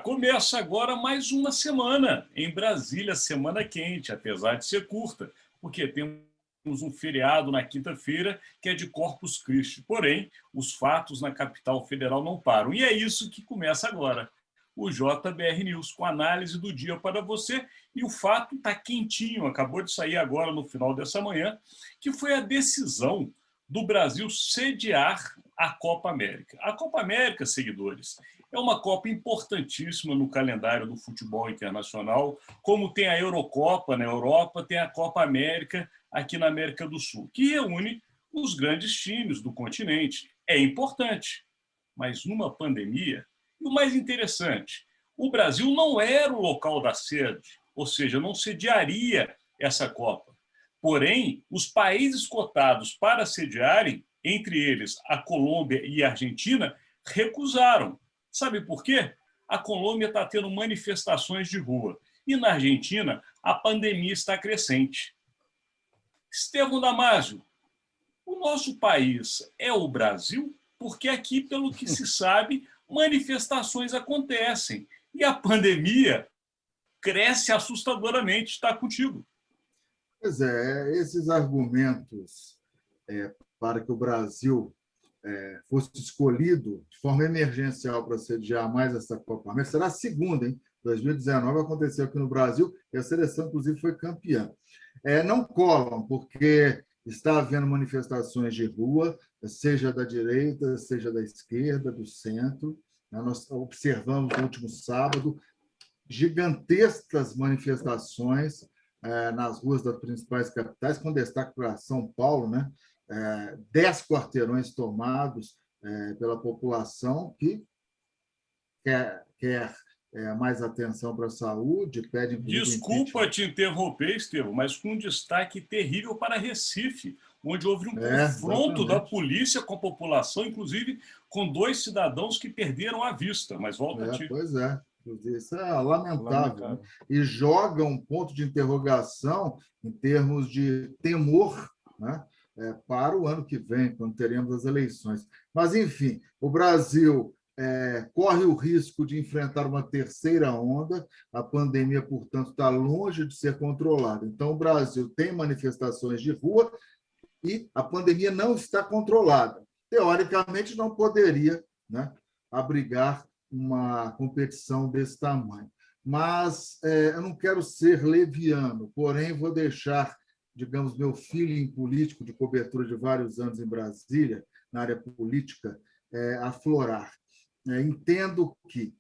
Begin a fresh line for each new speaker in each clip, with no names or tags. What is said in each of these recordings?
Começa agora mais uma semana em Brasília, semana quente, apesar de ser curta, porque temos um feriado na quinta-feira que é de Corpus Christi. Porém, os fatos na capital federal não param. E é isso que começa agora. O JBR News, com análise do dia para você. E o fato está quentinho, acabou de sair agora no final dessa manhã, que foi a decisão do Brasil sediar a Copa América. A Copa América, seguidores, é uma Copa importantíssima no calendário do futebol internacional, como tem a Eurocopa na Europa, tem a Copa América aqui na América do Sul, que reúne os grandes times do continente. É importante, mas numa pandemia, e o mais interessante, o Brasil não era o local da sede, ou seja, não sediaria essa Copa. Porém, os países cotados para sediarem, entre eles a Colômbia e a Argentina, recusaram. Sabe por quê? A Colômbia está tendo manifestações de rua e na Argentina a pandemia está crescente. Estevão Damasio, o nosso país é o Brasil? Porque aqui, pelo que se sabe, manifestações acontecem e a pandemia cresce assustadoramente. Está contigo.
Pois é, esses argumentos para que o Brasil fosse escolhido de forma emergencial para sediar mais essa Copa América, será a segunda, hein? 2019 aconteceu aqui no Brasil e a seleção, inclusive, foi campeã. Não colam, porque está havendo manifestações de rua, seja da direita, seja da esquerda, do centro. Nós observamos no último sábado gigantescas manifestações nas ruas das principais capitais, com destaque para São Paulo, né? 10 quarteirões tomados pela população que quer mais atenção para a saúde, pede...
Desculpa te interromper, Estevão, mas com um destaque terrível para Recife, onde houve um confronto da polícia com a população, inclusive com 2 cidadãos que perderam a vista. Mas volta a ti.
Pois é. Isso é lamentável. Né? E joga um ponto de interrogação em termos de temor, né? Para o ano que vem, quando teremos as eleições. Mas, enfim, o Brasil corre o risco de enfrentar uma terceira onda, a pandemia, portanto, está longe de ser controlada. Então, o Brasil tem manifestações de rua e a pandemia não está controlada. Teoricamente, não poderia, né, abrigar uma competição desse tamanho. Mas eu não quero ser leviano, porém vou deixar, digamos, meu feeling político de cobertura de vários anos em Brasília, na área política, aflorar. Entendo que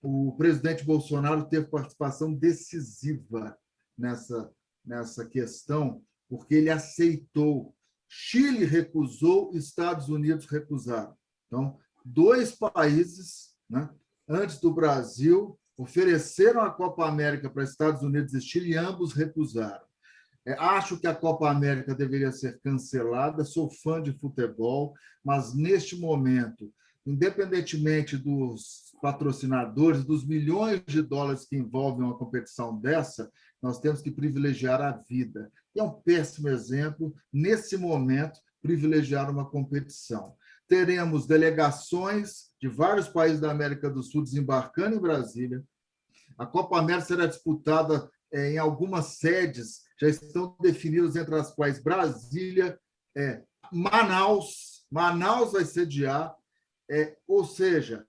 o presidente Bolsonaro teve participação decisiva nessa questão, porque ele aceitou. Chile recusou, Estados Unidos recusaram. Então, 2 países, né, antes do Brasil, ofereceram a Copa América para Estados Unidos e Chile, e ambos recusaram. Acho que a Copa América deveria ser cancelada, sou fã de futebol, mas, neste momento, independentemente dos patrocinadores, dos milhões de dólares que envolvem uma competição dessa, nós temos que privilegiar a vida. E é um péssimo exemplo, nesse momento, privilegiar uma competição. Teremos delegações de vários países da América do Sul desembarcando em Brasília. A Copa América será disputada em algumas sedes, já estão definidas, entre as quais Brasília, Manaus vai sediar, ou seja,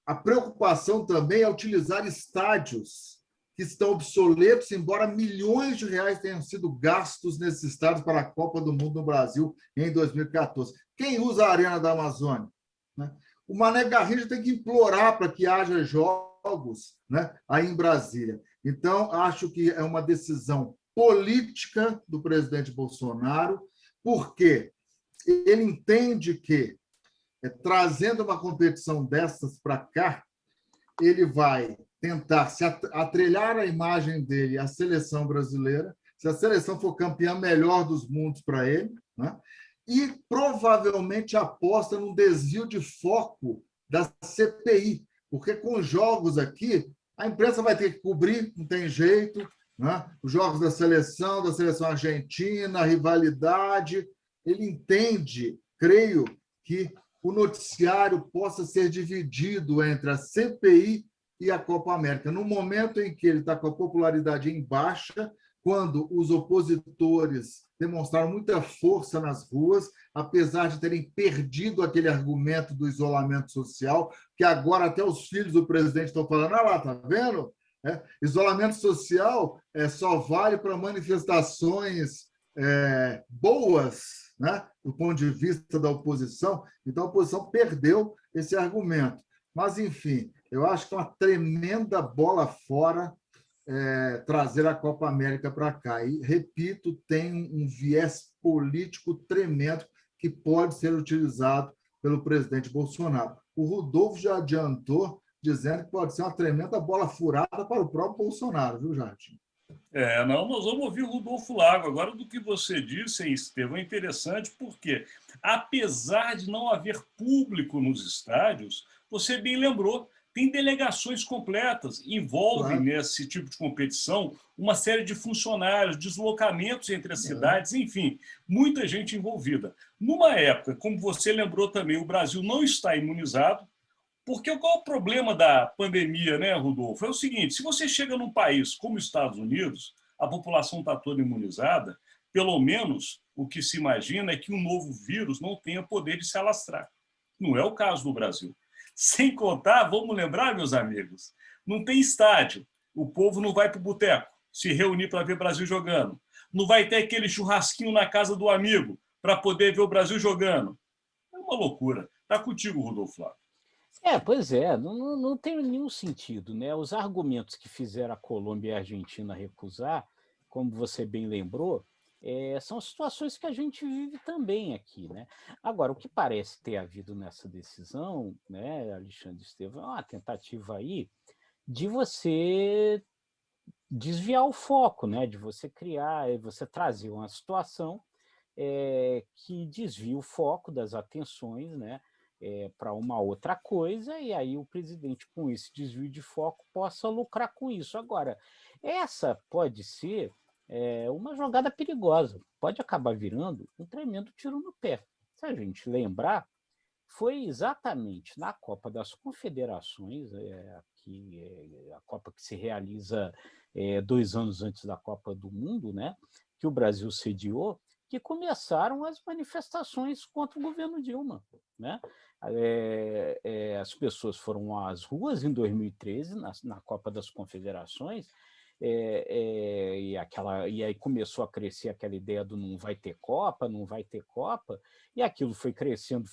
a preocupação também é utilizar estádios que estão obsoletos, embora milhões de reais tenham sido gastos nesses estádios para a Copa do Mundo no Brasil em 2014. Quem usa a Arena da Amazônia? Né? O Mané Garrincha tem que implorar para que haja jogos, né, aí em Brasília. Então, acho que é uma decisão política do presidente Bolsonaro, porque ele entende que, trazendo uma competição dessas para cá, ele vai tentar se atrelhar a imagem dele à seleção brasileira. Se a seleção for campeã, melhor dos mundos para ele, né? E provavelmente aposta num desvio de foco da CPI, porque com jogos aqui, a imprensa vai ter que cobrir, não tem jeito, né? Os jogos da seleção argentina, a rivalidade. Ele entende, creio, que o noticiário possa ser dividido entre a CPI e a Copa América. No momento em que ele está com a popularidade em baixa, quando os opositores demonstraram muita força nas ruas, apesar de terem perdido aquele argumento do isolamento social, que agora até os filhos do presidente estão falando, ah lá, tá vendo? Isolamento social só vale para manifestações boas, né, do ponto de vista da oposição. Então, a oposição perdeu esse argumento. Mas, enfim, eu acho que é uma tremenda bola fora trazer a Copa América para cá. E, repito, tem um viés político tremendo que pode ser utilizado pelo presidente Bolsonaro. O Rodolfo já adiantou, dizendo que pode ser uma tremenda bola furada para o próprio Bolsonaro, viu, Jardim?
Não, nós vamos ouvir o Rodolfo Lago. Agora, do que você disse, Estevão, é interessante porque, apesar de não haver público nos estádios, você bem lembrou, tem delegações completas, envolvem nesse tipo de competição uma série de funcionários, deslocamentos entre as cidades, enfim, muita gente envolvida. Numa época, como você lembrou também, o Brasil não está imunizado, porque qual é o problema da pandemia, né, Rodolfo? É o seguinte, se você chega num país como os Estados Unidos, a população está toda imunizada, pelo menos o que se imagina é que um novo vírus não tenha poder de se alastrar. Não é o caso do Brasil. Sem contar, vamos lembrar, meus amigos, não tem estádio. O povo não vai para o boteco se reunir para ver o Brasil jogando. Não vai ter aquele churrasquinho na casa do amigo para poder ver o Brasil jogando. É uma loucura. Está contigo, Rodolfo Flávio.
Pois é, não tem nenhum sentido, né? Os argumentos que fizeram a Colômbia e a Argentina recusar, como você bem lembrou, são situações que a gente vive também aqui, né? Agora, o que parece ter havido nessa decisão, né, Alexandre Estevão, é uma tentativa aí de você desviar o foco, né? De você criar, você trazer uma situação que desvia o foco das atenções, né? Para uma outra coisa, e aí o presidente, com esse desvio de foco, possa lucrar com isso. Agora, essa pode ser uma jogada perigosa, pode acabar virando um tremendo tiro no pé. Se a gente lembrar, foi exatamente na Copa das Confederações, a Copa que se realiza 2 anos antes da Copa do Mundo, né, que o Brasil sediou, que começaram as manifestações contra o governo Dilma, né? As pessoas foram às ruas em 2013, na Copa das Confederações, e aí começou a crescer aquela ideia do não vai ter Copa, não vai ter Copa, e aquilo foi crescendo,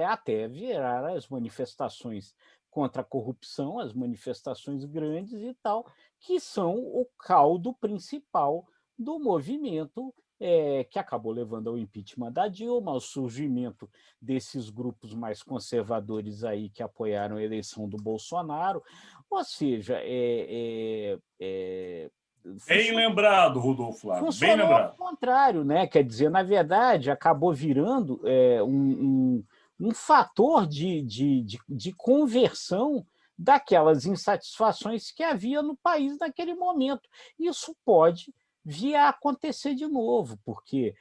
até virar as manifestações contra a corrupção, as manifestações grandes e tal, que são o caldo principal do movimento que acabou levando ao impeachment da Dilma, ao surgimento desses grupos mais conservadores aí que apoiaram a eleição do Bolsonaro. Ou seja,
bem lembrado, Rodolfo Flávio, bem
funcionou
lembrado.
ao contrário, né? Quer dizer, na verdade, acabou virando um fator de conversão daquelas insatisfações que havia no país naquele momento. Isso pode vir a acontecer de novo, porque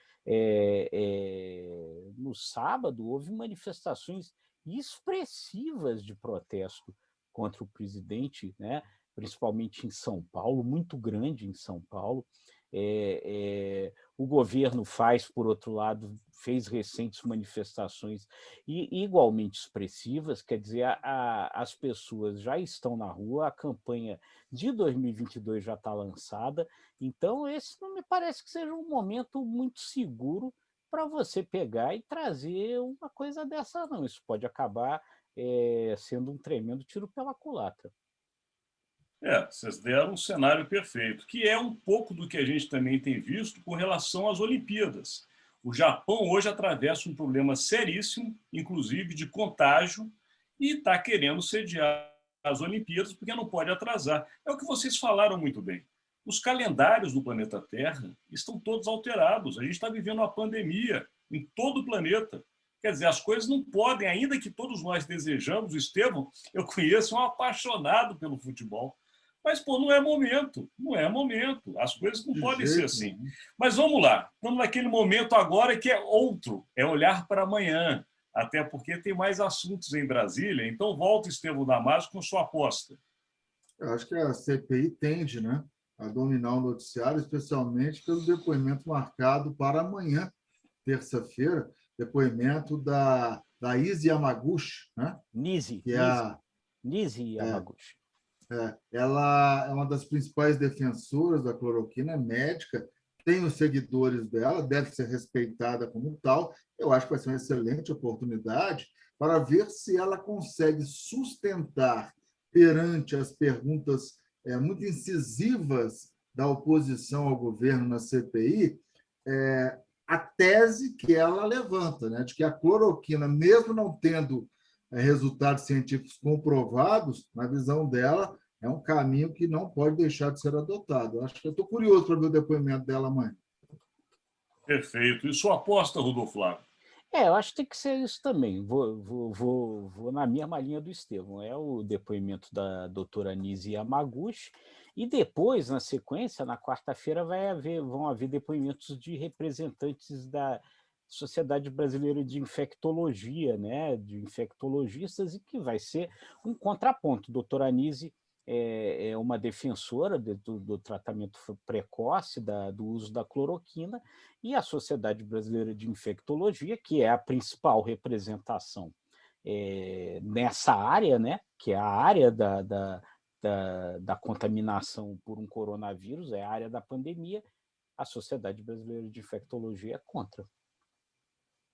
no sábado houve manifestações expressivas de protesto contra o presidente, né? Principalmente em São Paulo, muito grande em São Paulo. O governo por outro lado, fez recentes manifestações igualmente expressivas, quer dizer, as pessoas já estão na rua, a campanha de 2022 já está lançada, então esse não me parece que seja um momento muito seguro para você pegar e trazer uma coisa dessa, não. Isso pode acabar sendo um tremendo tiro pela culatra.
Vocês deram um cenário perfeito, que é um pouco do que a gente também tem visto com relação às Olimpíadas. O Japão hoje atravessa um problema seríssimo, inclusive de contágio, e está querendo sediar as Olimpíadas porque não pode atrasar. É o que vocês falaram muito bem. Os calendários do planeta Terra estão todos alterados. A gente está vivendo uma pandemia em todo o planeta. Quer dizer, as coisas não podem, ainda que todos nós desejamos. O Estevão, eu conheço, é um apaixonado pelo futebol. Mas, não é momento, não é momento. As coisas não podem ser assim. Mas vamos lá, estamos naquele momento agora que é outro, é olhar para amanhã. até porque tem mais assuntos em Brasília. Então, volta, Estevão Damasio, com sua aposta.
Eu acho que a CPI tende, né, a dominar o noticiário, especialmente pelo depoimento marcado para amanhã, terça-feira, depoimento da Izzy Yamaguchi, né?
Nise Yamaguchi.
Ela é uma das principais defensoras da cloroquina, é médica, tem os seguidores dela, deve ser respeitada como tal. Eu acho que vai ser uma excelente oportunidade para ver se ela consegue sustentar perante as perguntas muito incisivas da oposição ao governo na CPI, a tese que ela levanta, né, de que a cloroquina, mesmo não tendo resultados científicos comprovados, na visão dela, é um caminho que não pode deixar de ser adotado. Eu acho que eu estou curioso para ver o depoimento dela amanhã.
Perfeito. E sua aposta, Rodolfo Flávio?
Eu acho que tem que ser isso também. Vou na mesma linha do Estevão. É o depoimento da doutora Nise Yamaguchi, e depois, na sequência, na quarta-feira, vão haver depoimentos de representantes da Sociedade Brasileira de Infectologia, né, de infectologistas, e que vai ser um contraponto. Doutora Nise é uma defensora do tratamento precoce, do uso da cloroquina, e a Sociedade Brasileira de Infectologia, que é a principal representação nessa área, né, que é a área da contaminação por um coronavírus, é a área da pandemia. A Sociedade Brasileira de Infectologia é contra.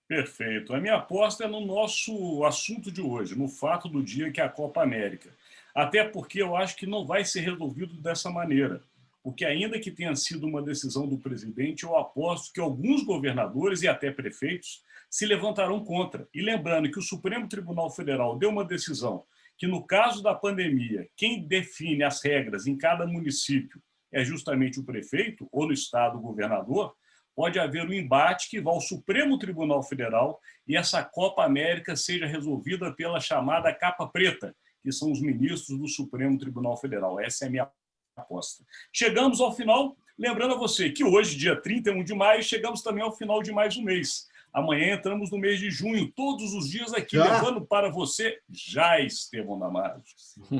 Perfeito. A minha aposta é no nosso assunto de hoje, no fato do dia, que é a Copa América. Até porque eu acho que não vai ser resolvido dessa maneira. Porque, ainda que tenha sido uma decisão do presidente, eu aposto que alguns governadores e até prefeitos se levantarão contra. E lembrando que o Supremo Tribunal Federal deu uma decisão que, no caso da pandemia, quem define as regras em cada município é justamente o prefeito, ou no estado o governador. Pode haver um embate que vá ao Supremo Tribunal Federal e essa Copa América seja resolvida pela chamada capa preta, que são os ministros do Supremo Tribunal Federal. Essa é a minha aposta. Chegamos ao final, lembrando a você que hoje, dia 31 de maio, chegamos também ao final de mais um mês. Amanhã entramos no mês de junho, todos os dias aqui, levando para você já, Estevão Damasio.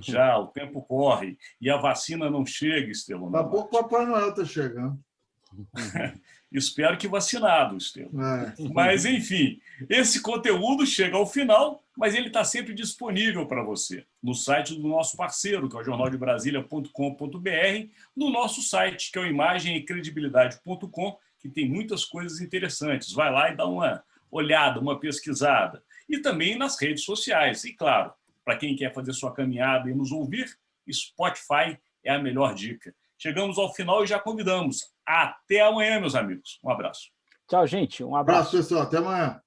Já, o tempo corre e a vacina não chega, Estevão Damasio.
Daqui a pouco o Papai Noel está chegando.
Espero que vacinado, Estevão. Mas, enfim, esse conteúdo chega ao final, mas ele está sempre disponível para você no site do nosso parceiro, que é o jornaldebrasilia.com.br, no nosso site, que é o imagemecredibilidade.com, que tem muitas coisas interessantes. Vai lá e dá uma olhada, uma pesquisada. E também nas redes sociais. E, claro, para quem quer fazer sua caminhada e nos ouvir, Spotify é a melhor dica. Chegamos ao final e já convidamos. Até amanhã, meus amigos. Um abraço.
Tchau, gente. Um abraço.
Pessoal. Até amanhã.